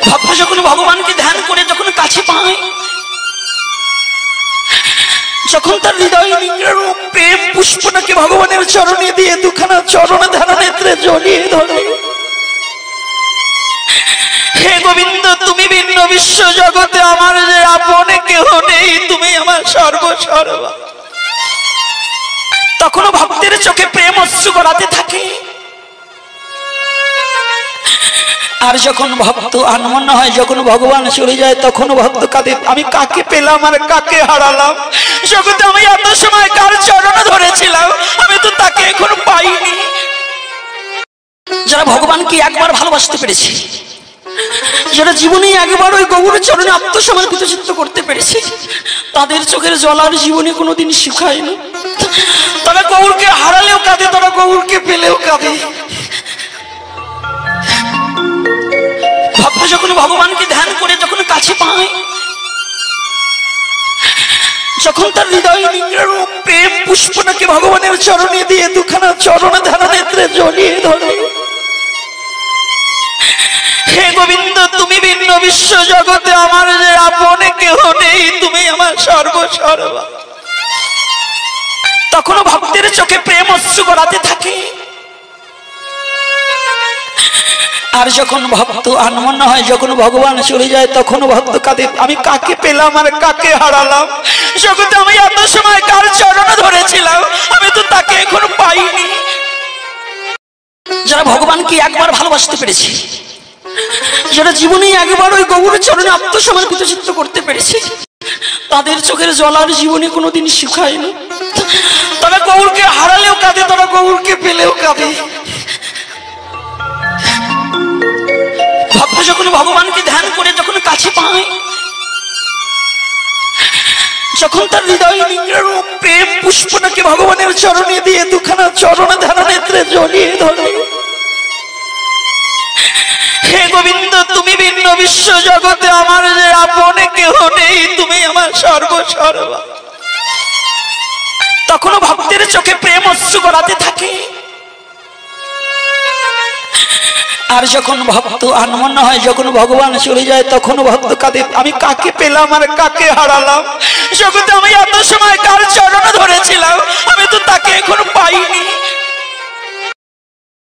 ভক্ত যখন ভগবানকে ধ্যান করে যখন কাছে পায়, যখন তার হৃদয় নিংড়ানো প্রেম পুষ্পটাকে ভগবানের চরণে দিয়ে দুখানা চরণ ধারা নেত্রে জড়িয়ে ধরে, হে গোবিন্দ তুমি ভিন্ন বিশ্ব জগতে আমার যে আপনে কেহ নেই, তুমি আমার সর্বসর্বা। তখনও ভক্তের চোখে প্রেম অশ্রু গড়াতে থাকে। আর যখন ভক্ত আনমন্য হয়, যখন ভগবান চলে যায়, তখনও ভক্ত কাঁদে, আমি কাকে পেলাম আর কাকে হারালাম। জগতে আমি এত সময় কার চরণ ধরেছিলাম, আমি তো তাকে এখন পাইনি। যারা ভগবানকে একবার ভালোবাসতে পেরেছে, যারা জীবনে একবার ওই গৌর চরণে আত্মসমর্পিত চিত্ত করতে পেরেছে, তাদের চোখের জল আর জীবনে কোনোদিন শুকায় না। তারা গৌরকে হারালেও কাঁদে, তারা গৌরকে পেলেও কাঁদে। ভক্ত যখন ভগবানকে ধ্যান করে যখন কাছে পায়, যখন তার হৃদয় নিংড়ানো প্রেম পুষ্পটাকে ভগবানের চরণে দিয়ে দুখানা চরণ ধারা নেত্রে জড়িয়ে ধরে, হে গোবিন্দ তুমি ভিন্ন বিশ্ব জগতে আমার যে আপনে কেহ নেই, তুমি আমার সর্বসর্বা। তখনও ভক্তের চোখে প্রেম অশ্রু গড়াতে থাকে। আর যখন ভক্ত আনমন্য হয়, যখন ভগবান চলে যায়, তখনও ভক্ত কাঁদে, আমি কাকে পেলাম আর কাকে হারালাম। জগতে আমি এত সময় কার চরণ ধরেছিলাম, আমি তো তাকে এখন পাইনি। যারা ভগবানকে একবার ভালোবাসতে পেরেছে, যারা জীবনে একবার ওই গৌর চরণে আত্মসমর্পিত চিত্ত করতে পেরেছে, তাদের চোখের জল আর জীবনে কোনোদিন শুকায় না। তারা গৌরকে হারালেও কাঁদে, তারা গৌরকে পেলেও কাঁদে। ভক্ত যখন ভগবানকে ধ্যান করে যখন কাছে পায়, যখন তার হৃদয় নিংড়ানো প্রেম পুষ্পটাকে ভগবানের চরণে দিয়ে দুখানা চরণ ধারা নেত্রে জড়িয়ে ধরে, হে গোবিন্দ তুমি ভিন্ন বিশ্ব জগতে আমার যে আপনে কেহ নেই, তুমি আমার সর্বসর্বা। তখনও ভক্তের চোখে প্রেম অশ্রু গড়াতে থাকে। আর যখন ভক্ত আনমন্য হয়, যখন ভগবান চলে যায়, তখনও ভক্ত কাঁদে, আমি কাকে পেলাম আর কাকে হারালাম। জগতে আমি এত সময় কার চরণ ধরেছিলাম, আমি তো তাকে এখন পাইনি।